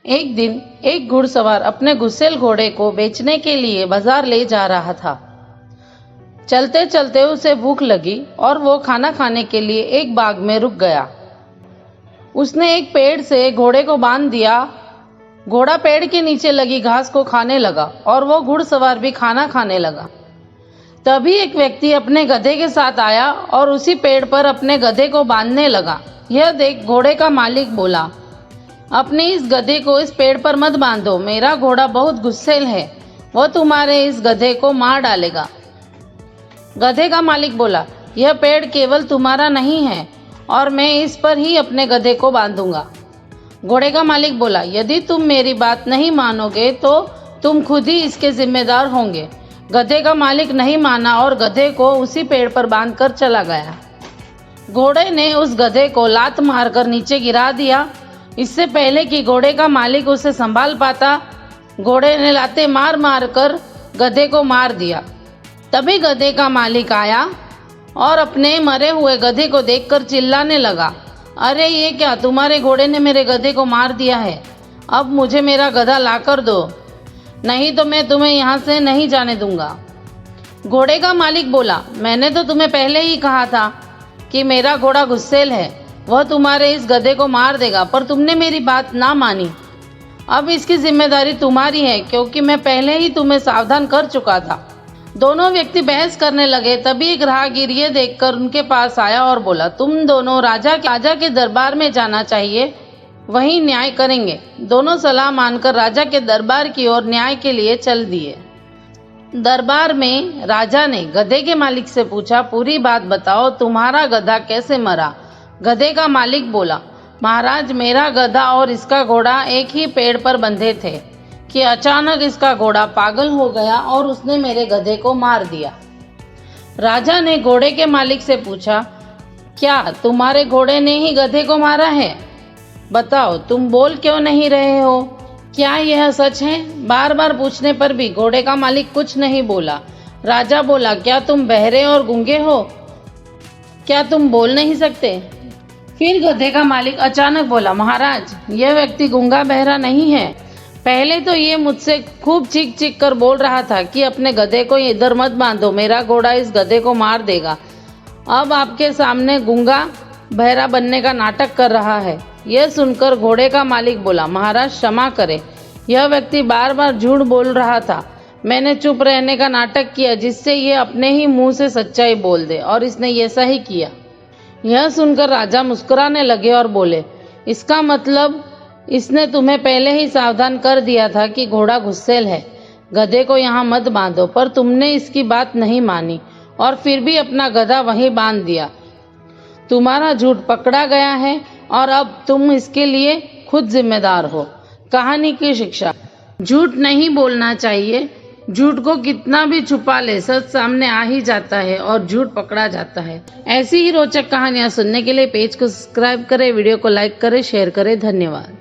एक दिन एक घुड़सवार अपने गुस्सैल घोड़े को बेचने के लिए बाजार ले जा रहा था। चलते चलते उसे भूख लगी और वो खाना खाने के लिए एक बाग में रुक गया। उसने एक पेड़ से घोड़े को बांध दिया। घोड़ा पेड़ के नीचे लगी घास को खाने लगा और वो घुड़सवार भी खाना खाने लगा। तभी एक व्यक्ति अपने गधे के साथ आया और उसी पेड़ पर अपने गधे को बांधने लगा। यह देख घोड़े का मालिक बोला, अपने इस गधे को इस पेड़ पर मत बांधो, मेरा घोड़ा बहुत गुस्सैल है, वह तुम्हारे इस गधे को मार डालेगा। गधे का मालिक बोला, यह पेड़ केवल तुम्हारा नहीं है और मैं इस पर ही अपने गधे को बांधूंगा। घोड़े का मालिक बोला, यदि तुम मेरी बात नहीं मानोगे तो तुम खुद ही इसके जिम्मेदार होंगे। गधे का मालिक नहीं माना और गधे को उसी पेड़ पर बांधकर चला गया। घोड़े ने उस गधे को लात मारकर नीचे गिरा दिया। इससे पहले कि घोड़े का मालिक उसे संभाल पाता, घोड़े ने लातें मार मार कर गधे को मार दिया। तभी गधे का मालिक आया और अपने मरे हुए गधे को देखकर चिल्लाने लगा, अरे ये क्या, तुम्हारे घोड़े ने मेरे गधे को मार दिया है। अब मुझे मेरा गधा लाकर दो, नहीं तो मैं तुम्हें यहाँ से नहीं जाने दूंगा। घोड़े का मालिक बोला, मैंने तो तुम्हें पहले ही कहा था कि मेरा घोड़ा गुस्सैल है, वह तुम्हारे इस गधे को मार देगा, पर तुमने मेरी बात ना मानी। अब इसकी जिम्मेदारी तुम्हारी है, क्योंकि मैं पहले ही तुम्हें सावधान कर चुका था। दोनों व्यक्ति बहस करने लगे। तभी एक राहगीर ये देखकर उनके पास आया और बोला, तुम दोनों राजा के दरबार में जाना चाहिए, वहीं न्याय करेंगे। दोनों सलाह मानकर राजा के दरबार की ओर न्याय के लिए चल दिए। दरबार में राजा ने गधे के मालिक से पूछा, पूरी बात बताओ, तुम्हारा गधा कैसे मरा। गधे का मालिक बोला, महाराज, मेरा गधा और इसका घोड़ा एक ही पेड़ पर बंधे थे कि अचानक इसका घोड़ा पागल हो गया और उसने मेरे गधे को मार दिया। राजा ने घोड़े के मालिक से पूछा, क्या तुम्हारे घोड़े ने ही गधे को मारा है? बताओ, तुम बोल क्यों नहीं रहे हो? क्या यह सच है? बार बार पूछने पर भी घोड़े का मालिक कुछ नहीं बोला। राजा बोला, क्या तुम बहरे और गूंगे हो? क्या तुम बोल नहीं सकते? फिर गधे का मालिक अचानक बोला, महाराज, यह व्यक्ति गूंगा बहरा नहीं है। पहले तो ये मुझसे खूब चीख चीख कर बोल रहा था कि अपने गधे को इधर मत बांधो, मेरा घोड़ा इस गधे को मार देगा। अब आपके सामने गूंगा बहरा बनने का नाटक कर रहा है। यह सुनकर घोड़े का मालिक बोला, महाराज क्षमा करें, यह व्यक्ति बार बार झूठ बोल रहा था। मैंने चुप रहने का नाटक किया जिससे ये अपने ही मुंह से सच्चाई बोल दे, और इसने ऐसा ही किया। यह सुनकर राजा मुस्कुराने लगे और बोले, इसका मतलब इसने तुम्हें पहले ही सावधान कर दिया था कि घोड़ा गुस्सैल है, गधे को यहाँ मत बांधो, पर तुमने इसकी बात नहीं मानी और फिर भी अपना गधा वहीं बांध दिया। तुम्हारा झूठ पकड़ा गया है और अब तुम इसके लिए खुद जिम्मेदार हो। कहानी की शिक्षा, झूठ नहीं बोलना चाहिए। झूठ को कितना भी छुपा ले, सच सामने आ ही जाता है और झूठ पकड़ा जाता है। ऐसी ही रोचक कहानियां सुनने के लिए पेज को सब्सक्राइब करें, वीडियो को लाइक करें, शेयर करें। धन्यवाद।